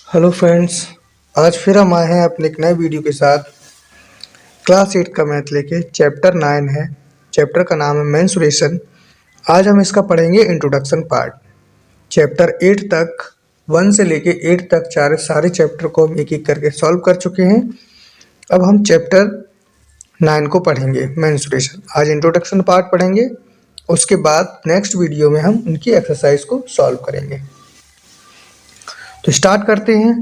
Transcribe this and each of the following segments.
Hello friends. आज फिर हम आए हैं अपने एक नए वीडियो के साथ। क्लास 8 का मैथ लेके चैप्टर 9 है। चैप्टर का नाम है मेंसुरेशन। आज हम इसका पढ़ेंगे इंट्रोडक्शन पार्ट। चैप्टर 8 तक 1 से लेके 8 तक सारे चैप्टर को हम एक एक करके सॉल्व कर चुके हैं। अब हम चैप्टर 9 को पढ़ेंगे मेंसुरेशन। आज इंट्रोडक्शन पार्ट पढ़ेंगे, उसके बाद नेक्स्ट वीडियो में हम उनकी एक्सरसाइज को सॉल्व करेंगे। तो स्टार्ट करते हैं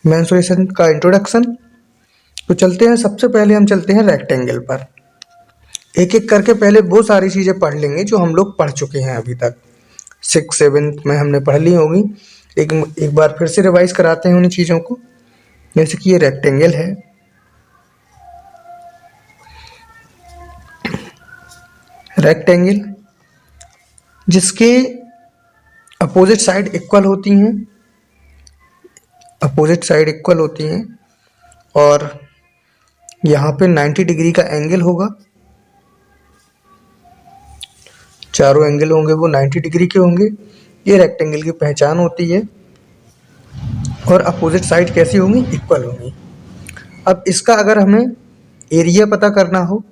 मेंसुरेशन का इंट्रोडक्शन। तो चलते हैं, सबसे पहले हम चलते हैं रेक्टेंगल पर। एक एक करके पहले वो सारी चीज़ें पढ़ लेंगे जो हम लोग पढ़ चुके हैं अभी तक। 6th 7th में हमने पढ़ ली होगी। एक बार फिर से रिवाइज कराते हैं उन चीज़ों को। जैसे कि ये रेक्टेंगल है, रेक्टेंगल जिसके अपोजिट साइड इक्वल होती हैं, और यहाँ पे 90 डिग्री का एंगल होगा। चारों एंगल होंगे वो 90 डिग्री के होंगे। ये रेक्टेंगल की पहचान होती है। और अपोजिट साइड कैसी होंगी? इक्वल होंगी। अब इसका अगर हमें एरिया पता करना हो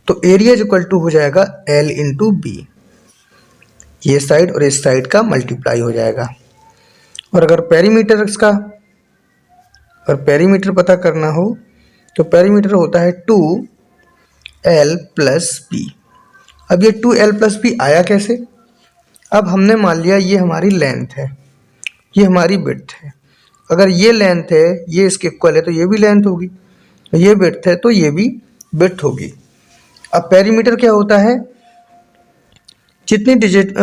तो एरिया इक्वल टू हो जाएगा L इंटू बी। ये साइड और इस साइड का मल्टीप्लाई हो जाएगा। और अगर पेरीमीटर पता करना हो तो पेरीमीटर होता है 2L प्लस बी। अब ये 2L प्लस बी आया कैसे? अब हमने मान लिया ये हमारी लेंथ है, ये हमारी विड्थ है। अगर ये लेंथ है, ये इसके इक्वल है, तो ये भी लेंथ होगी। ये विड्थ है तो ये भी विड्थ होगी। अब पेरीमीटर क्या होता है? जितनी डिजिट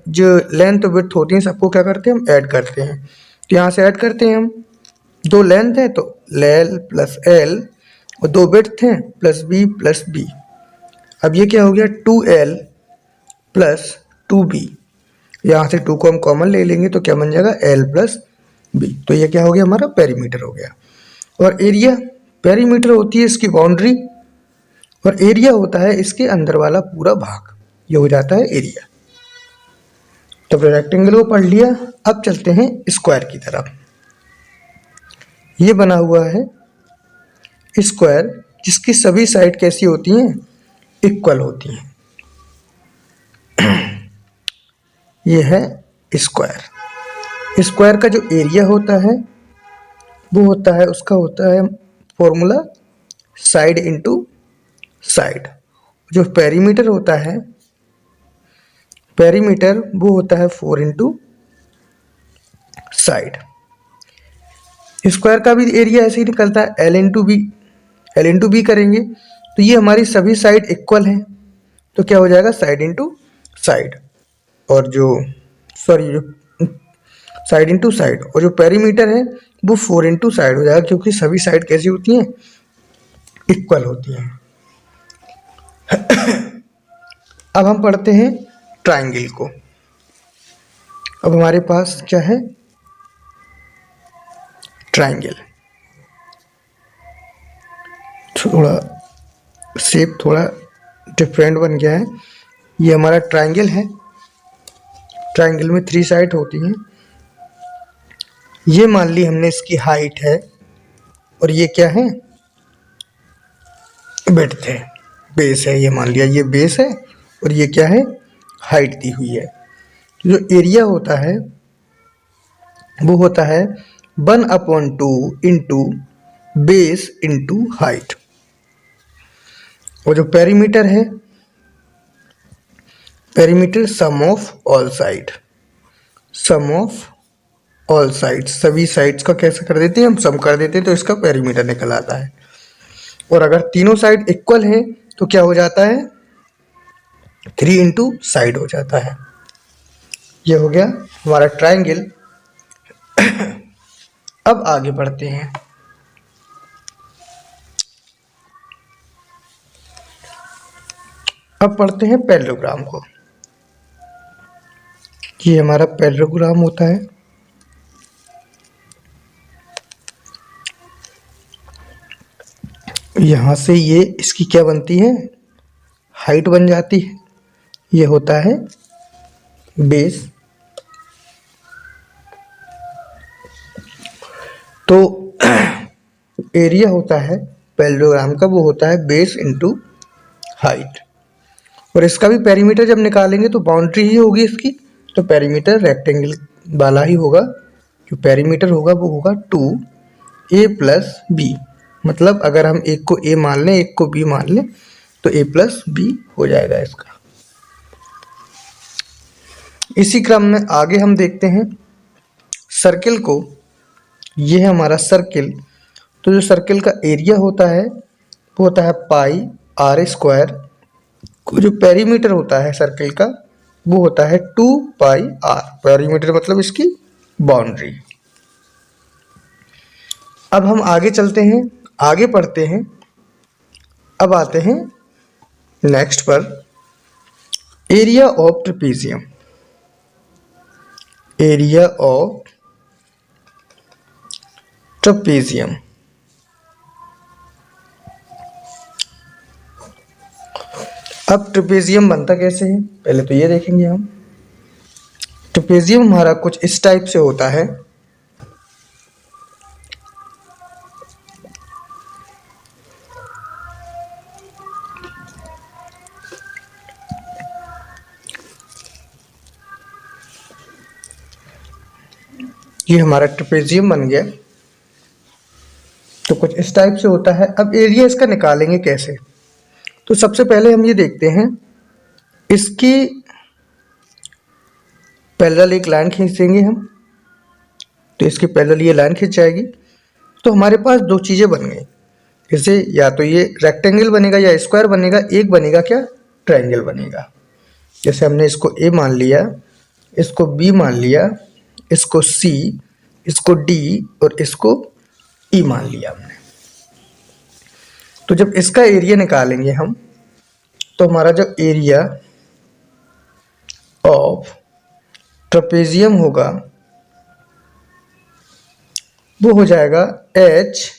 जो लेंथ और विड्थ होती हैं सबको क्या करते हैं? हम ऐड करते हैं। तो यहाँ से ऐड करते हैं हम। दो लेंथ है तो L प्लस L, और दो विड्थ हैं प्लस बी। अब ये क्या हो गया? 2L plus 2B। यहाँ से 2 को हम कॉमन ले लेंगे तो क्या बन जाएगा? L plus B. तो ये क्या हो गया? हमारा पेरीमीटर हो गया। और एरिया, पेरीमीटर होती है इसकी बाउंड्री, और एरिया होता है इसके अंदर वाला पूरा भाग। ये हो जाता है एरिया। तो रेक्टेंगल को पढ़ लिया। अब चलते हैं स्क्वायर की तरफ। ये बना हुआ है स्क्वायर जिसकी सभी साइड कैसी होती हैं? इक्वल होती हैं। ये है स्क्वायर। स्क्वायर का जो एरिया होता है वो होता है, उसका होता है फॉर्मूला साइड इंटू साइड। जो पेरीमीटर होता है, पेरीमीटर वो होता है 4 इंटू साइड। स्क्वायर का भी एरिया ऐसे ही निकलता है, L इंटू बी करेंगे तो ये हमारी सभी साइड इक्वल हैं, तो क्या हो जाएगा? Side into side. और जो साइड इंटू साइड, और जो पेरीमीटर है वो 4 इंटू साइड हो जाएगा, क्योंकि सभी साइड कैसी होती हैं? इक्वल होती हैं। अब हम पढ़ते हैं ट्राइंगल को। अब हमारे पास क्या है? ट्राइंगल। थोड़ा शेप थोड़ा डिफरेंट बन गया है। ये हमारा ट्राइंगल है। ट्राइंगल में 3 साइड होती हैं। ये मान ली हमने इसकी हाइट है, और ये क्या है? विड्थ है, बेस है। ये मान लिया ये बेस है, और ये क्या है? हाइट दी हुई है। जो एरिया होता है वो होता है 1/2 इंटू बेस इंटू हाइट। और जो पेरीमीटर है, perimeter sum of all side, सभी साइड्स का कैसे कर देते हैं? हम सम कर देते हैं तो इसका पेरीमीटर निकल आता है। और अगर तीनों साइड इक्वल है तो क्या हो जाता है? 3 इंटू साइड हो जाता है। ये हो गया हमारा ट्राइंगल। अब आगे बढ़ते हैं। अब पढ़ते हैं पैरेललोग्राम को। ये हमारा पैरेललोग्राम होता है। यहाँ से ये इसकी क्या बनती है? हाइट बन जाती है। ये होता है बेस, तो एरिया होता है पैरेललोग्राम का, वो होता है बेस इंटू हाइट। और इसका भी पेरीमीटर जब निकालेंगे तो बाउंड्री ही होगी इसकी, तो पेरीमीटर रेक्टेंगल वाला ही होगा। जो पेरीमीटर होगा वो होगा 2a प्लस बी। मतलब अगर हम एक को a मान लें एक को b मान लें तो a प्लस बी हो जाएगा इसका। इसी क्रम में आगे हम देखते हैं सर्किल को। ये है हमारा सर्किल। तो जो सर्किल का एरिया होता है वो होता है पाई आर स्क्वायर। जो पेरीमीटर होता है सर्किल का वो होता है 2 पाई आर। पेरीमीटर मतलब इसकी बाउंड्री। अब हम आगे चलते हैं, आगे पढ़ते हैं। अब आते हैं नेक्स्ट पर, area of trapezium. Area of trapezium. अब ट्रेपेजियम बनता कैसे है पहले तो ये देखेंगे हम। ट्रेपेजियम हमारा कुछ इस टाइप से होता है। ये हमारा ट्रेपेजियम बन गया। तो कुछ इस टाइप से होता है। अब एरिया इसका निकालेंगे कैसे, तो सबसे पहले हम ये देखते हैं, इसकी पैरेलल एक लाइन खींच देंगे हम। तो इसके पैरेलल ये लाइन खींच जाएगी तो हमारे पास दो चीज़ें बन गई। इसे या तो ये रेक्टेंगल बनेगा या स्क्वायर बनेगा, एक बनेगा क्या ट्रायंगल बनेगा। जैसे हमने इसको ए मान लिया, इसको बी मान लिया, इसको सी, इसको डी और इसको ई मान लिया हमने। तो जब इसका एरिया निकालेंगे हम तो हमारा जो एरिया ऑफ ट्रेपेजियम होगा वो हो जाएगा एच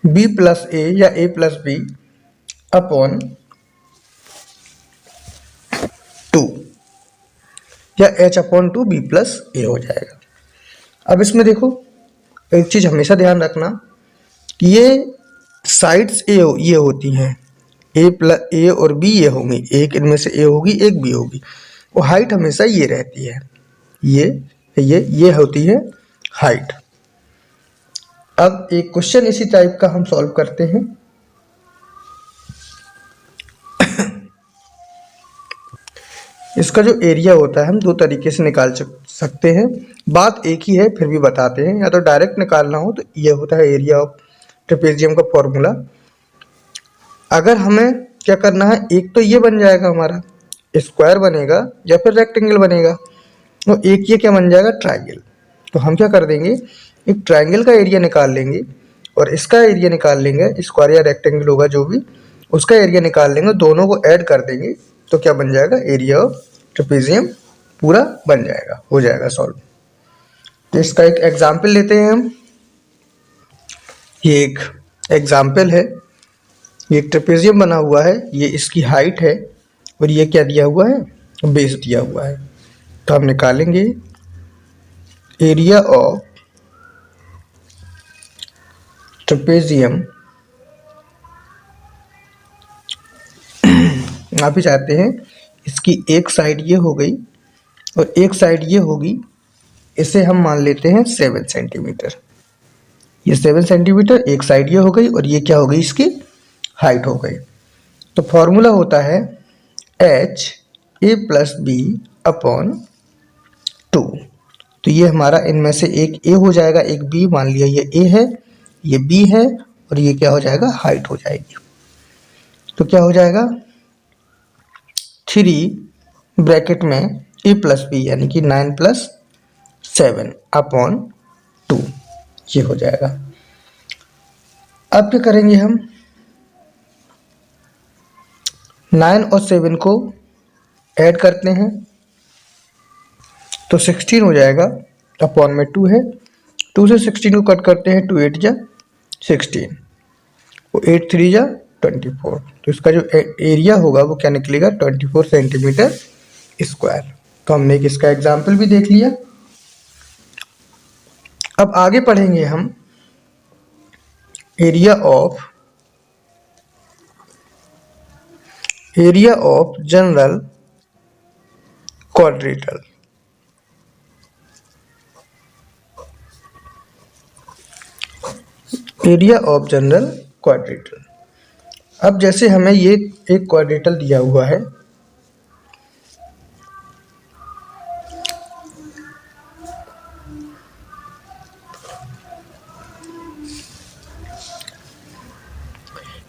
बी प्लस ए या ए प्लस बी अपॉन 2 या एच अपॉन 2 बी प्लस ए हो जाएगा। अब इसमें देखो एक चीज़ हमेशा ध्यान रखना कि ये साइड्स ये होती हैं, ए प्लस ए और बी ये होंगी, एक इनमें से ए होगी एक बी होगी। वो हाइट हमेशा ये रहती है, ये होती है हाइट। अब एक क्वेश्चन इसी टाइप का हम सॉल्व करते हैं। इसका जो एरिया होता है हम दो तरीके से निकाल सकते हैं। बात एक ही है फिर भी बताते हैं। या तो डायरेक्ट निकालना हो तो ये होता है एरिया ऑफ ट्रेपेजियम का फॉर्मूला। अगर हमें क्या करना है, एक तो ये बन जाएगा हमारा स्क्वायर बनेगा या फिर रेक्टेंगल बनेगा, तो एक ये क्या बन जाएगा ट्रायंगल। तो हम क्या कर देंगे, एक ट्रायंगल का एरिया निकाल लेंगे और इसका एरिया निकाल लेंगे, स्क्वायर या रेक्टेंगल होगा जो भी, उसका एरिया निकाल लेंगे, दोनों को ऐड कर देंगे तो क्या बन जाएगा एरिया ऑफ ट्रेपेजियम पूरा बन जाएगा, हो जाएगा सॉल्व। तो इसका एक एग्जाम्पल लेते हैं हम। ये एक एग्जाम्पल है, ये ट्रेपेजियम बना हुआ है, ये इसकी हाइट है और ये क्या दिया हुआ है, बेस दिया हुआ है। तो हम निकालेंगे एरिया ऑफ ट्रेपेजियम। आप ही चाहते हैं इसकी एक साइड ये हो गई और एक साइड ये होगी, इसे हम मान लेते हैं 7 सेंटीमीटर। ये 7 सेंटीमीटर, एक साइड ये हो गई और ये क्या हो गई, इसकी हाइट हो गई। तो फॉर्मूला होता है H A plus B upon 2। तो ये हमारा इनमें से एक ए हो जाएगा, एक बी, मान लिया ये ए है ये बी है और ये क्या हो जाएगा, हाइट हो जाएगी। तो क्या हो जाएगा 3 ब्रैकेट में ए प्लस बी यानी कि 9 प्लस 7 अपॉन 2, ये हो जाएगा। अब क्या करेंगे हम, 9 और 7 को ऐड करते हैं तो 16 हो जाएगा, अपॉन में 2 है, 2 से 16 को कट करते हैं, 2 8 जा 16, वो 8 3 जा 24। तो इसका जो एरिया होगा वो क्या निकलेगा, 24 सेंटीमीटर स्क्वायर। तो हमने एक इसका एग्जाम्पल भी देख लिया। अब आगे पढ़ेंगे हम area of general quadrilateral. Area of general quadrilateral. अब जैसे हमें ये एक क्वाड्रेटल दिया हुआ है,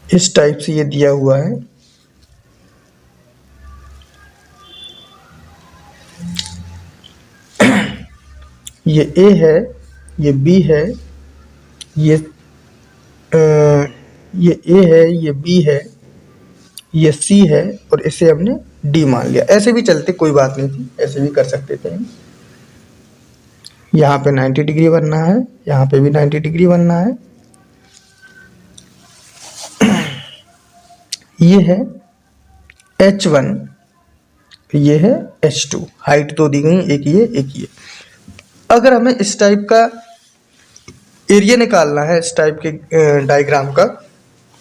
इस टाइप से ये दिया हुआ है। ये ए है, ये बी है, ये ए है, ये बी है, ये सी है, और इसे हमने डी मान लिया। ऐसे भी चलते, कोई बात नहीं थी, ऐसे भी कर सकते थे। यहाँ पे 90 डिग्री बनना है, यहाँ पे भी 90 डिग्री बनना है। ये है H1, ये है H2। हाइट तो दी गई, एक ये। अगर हमें इस टाइप का एरिया निकालना है, इस टाइप के डायग्राम का,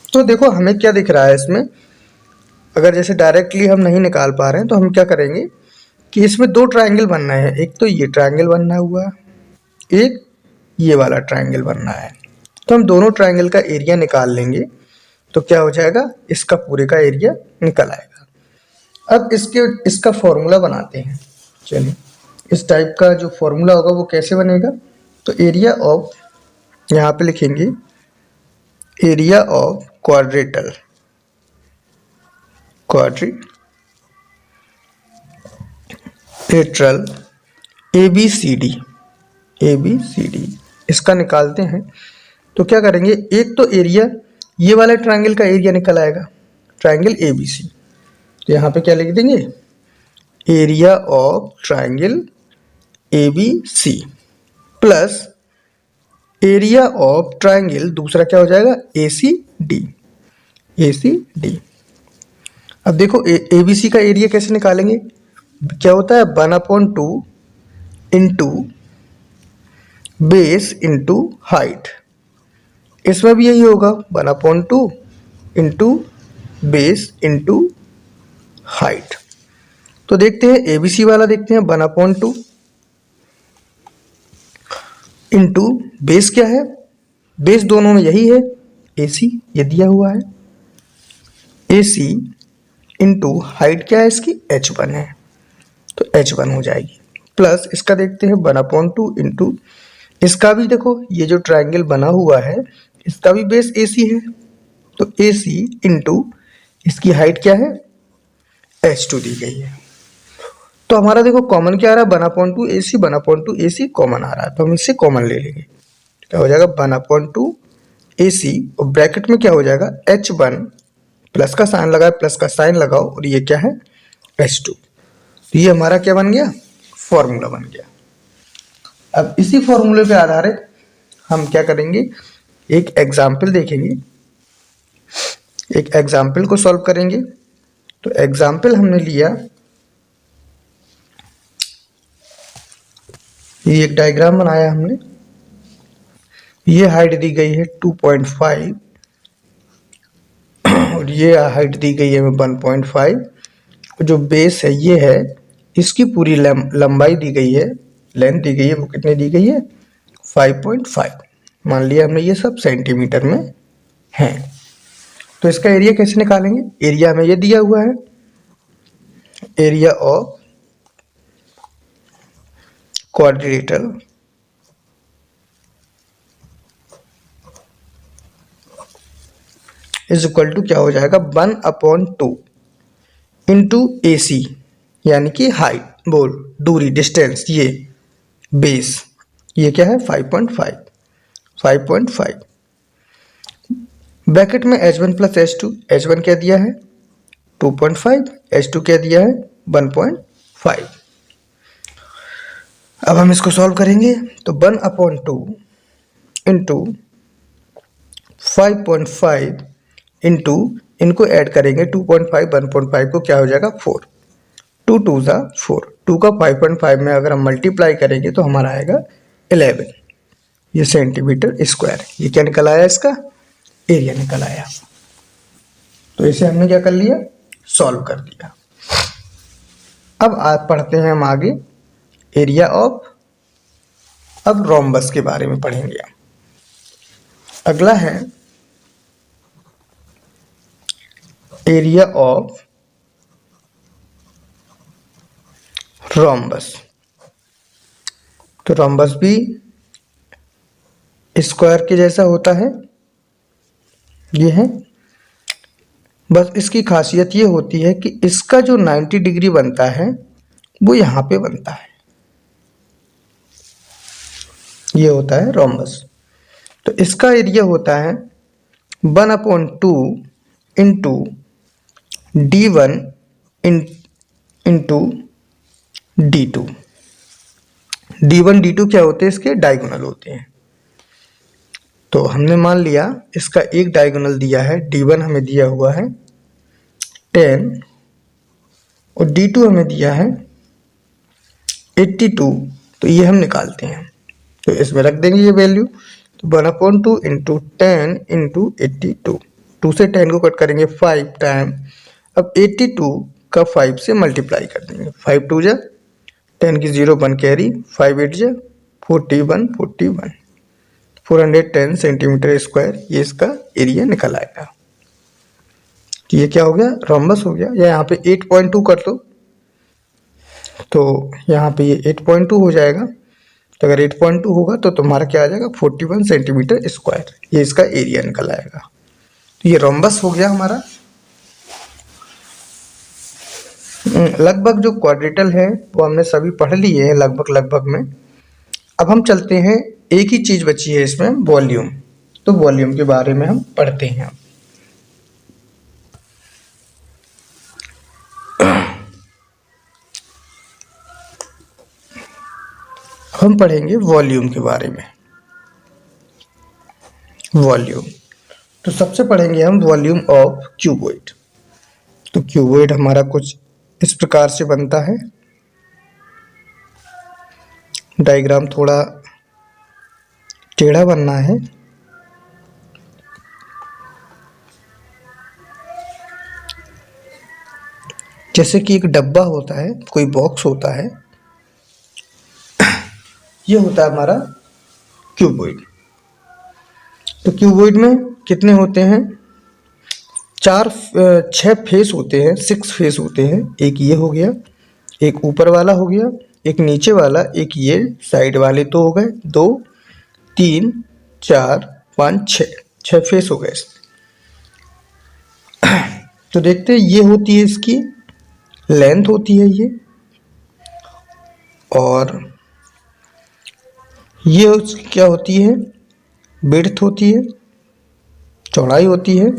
तो देखो हमें क्या दिख रहा है इसमें। अगर जैसे डायरेक्टली हम नहीं निकाल पा रहे हैं तो हम क्या करेंगे कि इसमें दो ट्रायंगल बनना है। एक तो ये ट्रायंगल बनना हुआ, एक ये वाला ट्रायंगल बनना है। तो हम दोनों ट्रायंगल का एरिया निकाल लेंगे, तो क्या हो जाएगा, इसका पूरे का एरिया निकल आएगा। अब इसका फॉर्मूला बनाते हैं। चलिए, इस टाइप का जो फॉर्मूला होगा वो कैसे बनेगा, तो एरिया ऑफ, यहाँ पे लिखेंगे एरिया ऑफ क्वाड्रेटल ABCD, इसका निकालते हैं। तो क्या करेंगे, एक तो एरिया, ये वाला ट्रायंगल का एरिया निकल आएगा, ट्रायंगल ABC। तो यहाँ पे क्या लिख देंगे, area of triangle ABC plus area of triangle दूसरा क्या हो जाएगा, ACD। अब देखो ABC का एरिया कैसे निकालेंगे, क्या होता है 1/2 इंटू बेस इंटू हाइट। इसमें भी यही होगा 1/2 इंटू बेस इंटू हाइट। तो देखते हैं ABC वाला, देखते हैं 1/2 इंटू बेस क्या है, बेस दोनों में यही है AC, ये दिया हुआ है AC इंटू हाइट क्या है इसकी, H1 है, तो H1 हो जाएगी। प्लस इसका देखते हैं 1/2 इंटू, इसका भी देखो ये जो ट्रायंगल बना हुआ है इसका भी बेस AC है, तो AC इंटू इसकी हाइट क्या है, H2 दी गई है। तो हमारा देखो कॉमन क्या आ रहा है, 1/2 AC कॉमन आ रहा है, तो हम इससे कॉमन ले लेंगे। क्या हो जाएगा 1/2 AC, और ब्रैकेट में क्या हो जाएगा H1, प्लस का साइन लगाओ, प्लस का साइन लगाओ, और ये क्या है H2। तो ये हमारा क्या बन गया, फॉर्मूला बन गया। अब इसी फॉर्मूले पे आधारित हम क्या करेंगे, एक एग्जाम्पल देखेंगे, एक एग्जाम्पल को सॉल्व करेंगे। तो एग्जाम्पल हमने लिया, ये एक डायग्राम बनाया हमने, ये हाइट दी गई है 2.5 और ये हाइट दी गई है 1.5। जो बेस है ये है, इसकी पूरी लंबाई दी गई है, लेंथ दी गई है, वो कितनी दी गई है 5.5। मान लिया हमने ये सब सेंटीमीटर में है। तो इसका एरिया कैसे निकालेंगे, एरिया हमें ये दिया हुआ है, area of quadrilateral is equal to क्या हो जाएगा 1/2 इंटू AC, यानी कि हाइट, बोल दूरी, डिस्टेंस, ये बेस, ये क्या है 5.5। ब्रैकेट में H1 प्लस H2, H1 क्या दिया है 2.5, H2 क्या दिया है 1.5। अब हम इसको सॉल्व करेंगे, तो 1/2 इंटू 5.5 इंटू, इनको ऐड करेंगे 2.5 1.5 को, क्या हो जाएगा 4, 2 2 ज़ा 4, 2 का 5.5 में अगर हम मल्टीप्लाई करेंगे तो हमारा आएगा 11। ये सेंटीमीटर स्क्वायर। ये क्या निकल आया, इसका एरिया निकल आया। तो इसे हमने क्या कर लिया, सॉल्व कर दिया। अब आज पढ़ते हैं हम आगे एरिया ऑफ, अब रोम्बस के बारे में पढ़ेंगे। अगला है एरिया ऑफ रोम्बस। तो रोम्बस भी स्क्वायर के जैसा होता है, ये है। बस इसकी खासियत ये होती है कि इसका जो 90 डिग्री बनता है वो यहाँ पे बनता है, ये होता है रोम्बस। तो इसका एरिया होता है 1/2 into D1 into D2। D1 D2 क्या होते हैं, इसके डायगोनल होते हैं। तो हमने मान लिया इसका एक डायगोनल दिया है, D1 हमें दिया हुआ है 10 और D2 हमें दिया है 82। तो ये हम निकालते हैं, तो इसमें रख देंगे ये वैल्यू। तो 1/2 इंटू 10 इंटू 82, 2 से 10 को कट करेंगे 5 टाइम। अब 82 का 5 से मल्टीप्लाई कर देंगे, 5 2 जा 10 की 0 1 कैरी, 5 8 जा 41 41, 410 सेंटीमीटर स्क्वायर। ये इसका एरिया निकल आएगा। तो ये क्या हो गया, रोम्बस हो गया। या यहाँ पे 8.2 कर लो, तो यहाँ पे ये 8.2 हो जाएगा। तो अगर 8.2 होगा तो तुम्हारा क्या आ जाएगा, 41 सेंटीमीटर स्क्वायर। ये इसका एरिया निकल आएगा। तो ये रोम्बस हो गया हमारा। लगभग जो क्वाड्रेटल है वो हमने सभी पढ़ लिए हैं लगभग में। अब हम चलते हैं, एक ही चीज बची है इसमें, वॉल्यूम। तो वॉल्यूम के बारे में हम पढ़ते हैं। हम पढ़ेंगे वॉल्यूम के बारे में। वॉल्यूम, तो सबसे पढ़ेंगे हम वॉल्यूम ऑफ क्यूबॉइड। तो क्यूबॉइड हमारा कुछ इस प्रकार से बनता है। डायग्राम थोड़ा टेढ़ा बनना है। जैसे कि एक डब्बा होता है, कोई बॉक्स होता है, ये होता है हमारा क्यूबॉइड। तो क्यूबॉइड में कितने होते हैं, 6 फेस होते हैं, 6 फेस होते हैं। एक ये हो गया, एक ऊपर वाला हो गया, एक नीचे वाला, एक ये साइड वाले। तो हो गए 2 3 4 5 6 फेस हो गए। तो देखते हैं, ये होती है इसकी लेंथ होती है ये, और ये क्या होती है, विड्थ होती है, चौड़ाई होती है,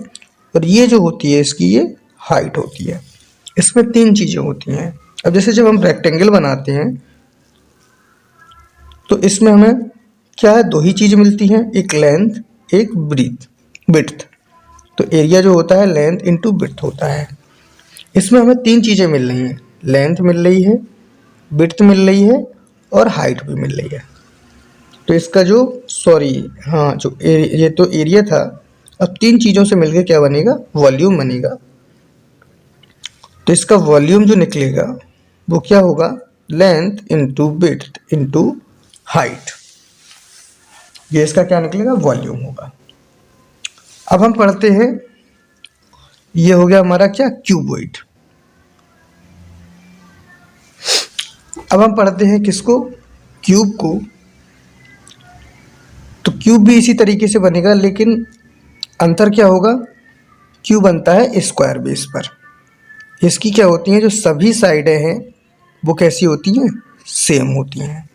और ये जो होती है इसकी ये हाइट होती है। इसमें 3 चीज़ें होती हैं। अब जैसे जब हम रेक्टेंगल बनाते हैं तो इसमें हमें क्या है, 2 ही चीज़ मिलती हैं, एक लेंथ एक विड्थ। तो एरिया जो होता है लेंथ इंटू विड्थ होता है। इसमें हमें 3 चीज़ें मिल रही हैं, लेंथ मिल रही है, विड्थ मिल रही है, और हाइट भी मिल रही है। तो इसका जो ये तो एरिया था। अब 3 चीज़ों से मिलकर क्या बनेगा, वॉल्यूम बनेगा। तो इसका वॉल्यूम जो निकलेगा वो क्या होगा, length into width into height. ये इसका क्या निकलेगा, वॉल्यूम होगा। अब हम पढ़ते हैं, ये हो गया हमारा क्या, क्यूबॉइड। अब हम पढ़ते हैं किसको, क्यूब को। तो क्यूब भी इसी तरीके से बनेगा, लेकिन अंतर क्या होगा, क्यूब बनता है स्क्वायर बेस पर। इसकी क्या होती हैं, जो सभी साइडें हैं वो कैसी होती हैं, सेम होती हैं।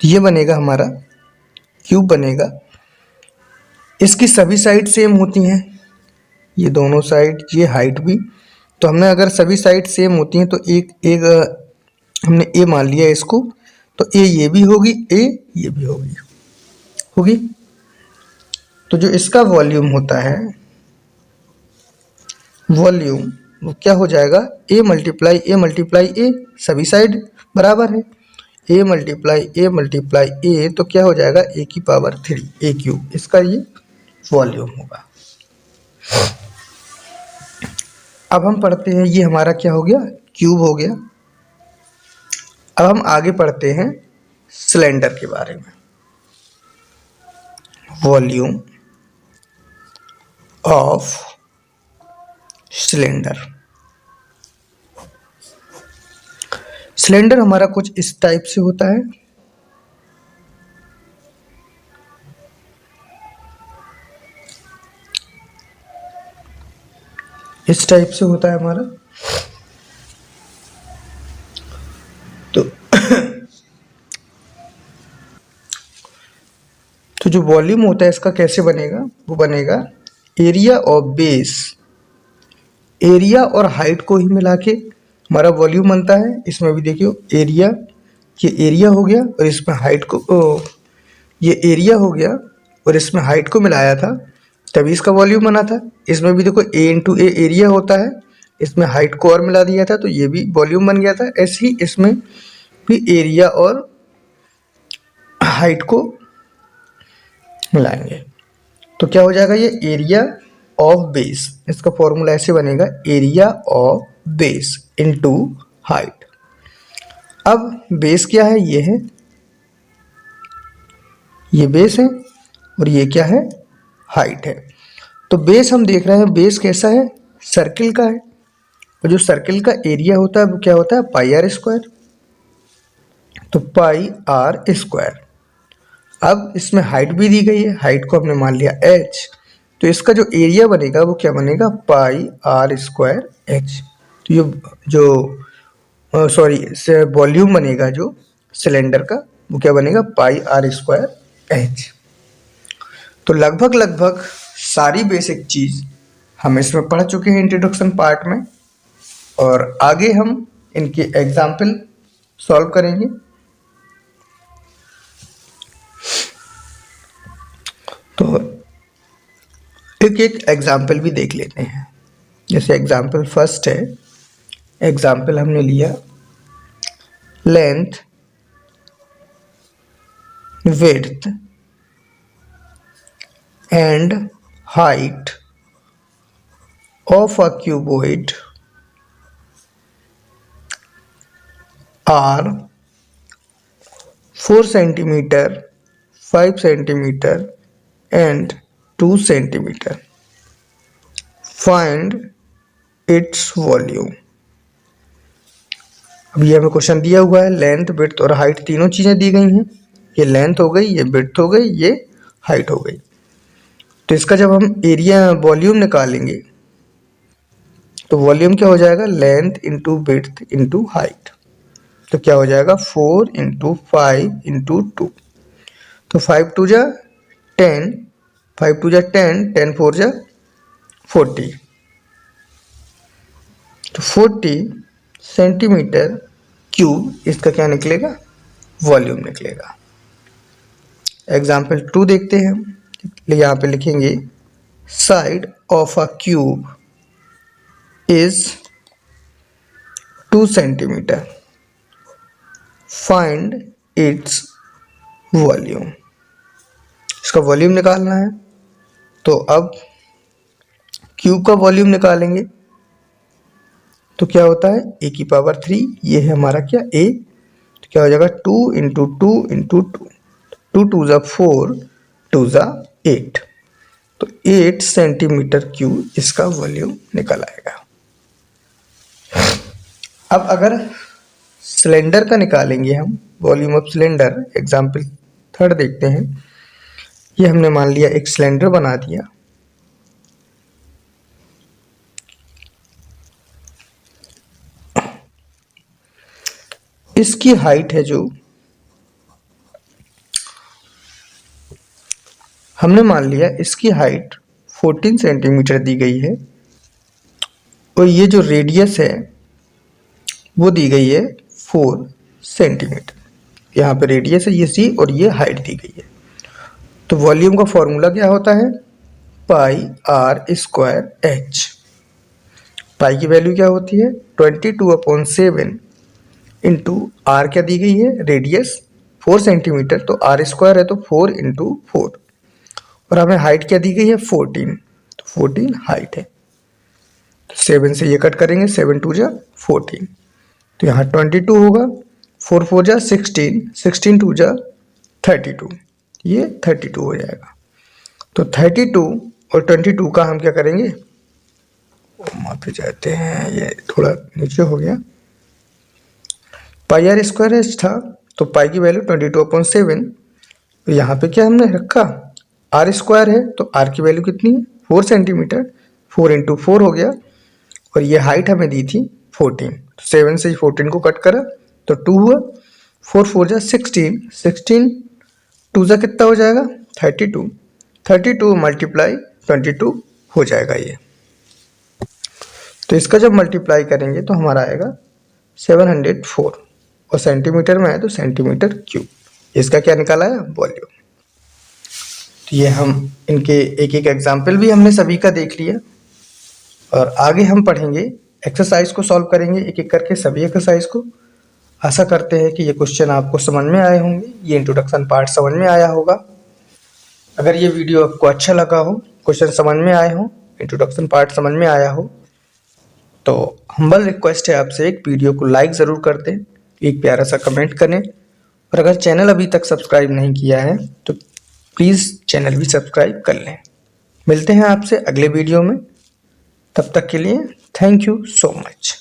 तो ये बनेगा हमारा क्यूब बनेगा। इसकी सभी साइड सेम होती हैं, ये दोनों साइड, ये हाइट भी। तो हमने अगर सभी साइड सेम होती हैं तो एक हमने ए मान लिया इसको, तो ए ये भी होगी, ए ये भी होगी। तो जो इसका वॉल्यूम होता है, वॉल्यूम वो क्या हो जाएगा, ए मल्टीप्लाई ए, सभी साइड बराबर है। ए मल्टीप्लाई ए, तो क्या हो जाएगा ए की पावर 3 ए क्यूब, इसका ये वॉल्यूम होगा। अब हम पढ़ते हैं, ये हमारा क्या हो गया, क्यूब हो गया। अब हम आगे पढ़ते हैं सिलेंडर के बारे में। Volume of cylinder. सिलेंडर हमारा कुछ इस टाइप से होता है। इस टाइप से होता है हमारा। तो जो वॉल्यूम होता है इसका कैसे बनेगा, वो बनेगा एरिया ऑफ बेस, एरिया और हाइट को ही मिला के हमारा वॉल्यूम बनता है। इसमें भी देखियो एरिया, ये एरिया हो गया और इसमें हाइट को ये एरिया हो गया और इसमें हाइट को मिलाया था, तभी इसका वॉल्यूम बना था। इसमें भी देखो ए इंटू ए एरिया होता है, इसमें हाइट को और मिला दिया था तो ये भी वॉल्यूम बन गया था। ऐसे ही इसमें भी एरिया और हाइट को मिलाएंगे तो क्या हो जाएगा, ये एरिया ऑफ बेस। इसका फॉर्मूला ऐसे बनेगा, area of base into height. अब बेस क्या है, ये है, ये बेस है और ये क्या है, हाइट है। तो बेस हम देख रहे हैं, बेस कैसा है, सर्किल का है, और जो सर्किल का एरिया होता है वो क्या होता है, पाई आर स्क्वायर। तो पाई आर स्क्वायर। अब इसमें हाइट भी दी गई है, हाइट को हमने मान लिया h, तो इसका जो एरिया बनेगा वो क्या बनेगा, पाई आर स्क्वायर एच। तो ये जो वॉल्यूम बनेगा जो सिलेंडर का, वो क्या बनेगा, पाई आर स्क्वायर एच। तो लगभग सारी बेसिक चीज़ हम इसमें पढ़ चुके हैं इंट्रोडक्शन पार्ट में, और आगे हम इनके एग्जाम्पल सॉल्व करेंगे। तो एक एक एग्जाम्पल भी देख लेते हैं। जैसे एग्जाम्पल फर्स्ट है, एग्जाम्पल हमने लिया length, width and height of a cuboid are 4 centimetre, 5 centimetre and 2 centimeter. Find its volume. अब ये हमें क्वेश्चन दिया हुआ है, लेंथ, विड्थ और हाइट तीनों चीज़ें दी गई हैं। ये लेंथ हो गई, ये विड्थ हो गई, ये हाइट हो गई। तो इसका जब हम एरिया वॉल्यूम निकालेंगे तो वॉल्यूम क्या हो जाएगा, length into width into height. तो क्या हो जाएगा, 4 इंटू 5 इंटू 2। तो 5 टू जा 10, 5 टू जा 10, 10 4 जा 40। तो 40 सेंटीमीटर क्यूब इसका क्या निकलेगा, वॉल्यूम निकलेगा। एग्जाम्पल 2 देखते हैं हम। यहाँ पे लिखेंगे side of a cube is 2 centimetre, find its volume. इसका वॉल्यूम निकालना है। तो अब क्यूब का वॉल्यूम निकालेंगे तो क्या होता है, ए की पावर 3, ये है हमारा क्या, ए। तो क्या हो जाएगा, 2 इंटू 2 इंटू 2, 2 टू ज़ा 4, 2 ज़ा 8। तो 8 सेंटीमीटर क्यूब इसका वॉल्यूम निकल आएगा। अब अगर सिलेंडर का निकालेंगे हम, वॉल्यूम ऑफ सिलेंडर, एग्जाम्पल 3 देखते हैं। ये हमने मान लिया एक सिलेंडर बना दिया, इसकी हाइट है जो हमने मान लिया, इसकी हाइट 14 सेंटीमीटर दी गई है, और ये जो रेडियस है वो दी गई है 4 सेंटीमीटर। यहाँ पे रेडियस है ये सी, और ये हाइट दी गई है। तो वॉल्यूम का फॉर्मूला क्या होता है, पाई आर स्क्वायर एच। पाई की वैल्यू क्या होती है, 22/7 इंटू आर क्या दी गई है, रेडियस 4 सेंटीमीटर, तो आर स्क्वायर है तो 4 इंटू 4, और हमें हाइट क्या दी गई है 14, तो 14 हाइट है। तो 7 से ये कट करेंगे, 7 2 जा 14, तो यहाँ 22 होगा, 4 4 जा 16, 16 2 जा 32, ये 32 हो जाएगा। तो 32 और 22 का हम क्या करेंगे, माफी चाहते हैं ये थोड़ा नीचे हो गया, पाई आर स्क्वायर एच था, तो पाई की वैल्यू 22/7, तो यहाँ पे क्या हमने रखा, आर स्क्वायर है तो आर की वैल्यू कितनी है 4 सेंटीमीटर, 4 इंटू 4 हो गया, और ये हाइट हमें दी थी 14, तो 7 से 14 को कट करा तो 2 हुआ, 4 4 जा 16, 16 2 जा कितना हो जाएगा 32, 32 मल्टीप्लाई 22 हो जाएगा ये। तो इसका जब मल्टीप्लाई करेंगे तो हमारा आएगा 704, और सेंटीमीटर में है तो सेंटीमीटर क्यूब। इसका क्या निकाला है, वॉल्यूम। तो ये हम इनके एक एक एग्जाम्पल भी हमने सभी का देख लिया, और आगे हम पढ़ेंगे एक्सरसाइज को सॉल्व करेंगे एक एक करके सभी एक्सरसाइज को। आशा करते हैं कि ये क्वेश्चन आपको समझ में आए होंगे, ये इंट्रोडक्शन पार्ट समझ में आया होगा। अगर ये वीडियो आपको अच्छा लगा हो, क्वेश्चन समझ में आए हो, इंट्रोडक्शन पार्ट समझ में आया हो, तो हम्बल रिक्वेस्ट है आपसे, एक वीडियो को लाइक ज़रूर कर दें, एक प्यारा सा कमेंट करें, और अगर चैनल अभी तक सब्सक्राइब नहीं किया है तो प्लीज़ चैनल भी सब्सक्राइब कर लें। मिलते हैं आपसे अगले वीडियो में, तब तक के लिए थैंक यू सो मच।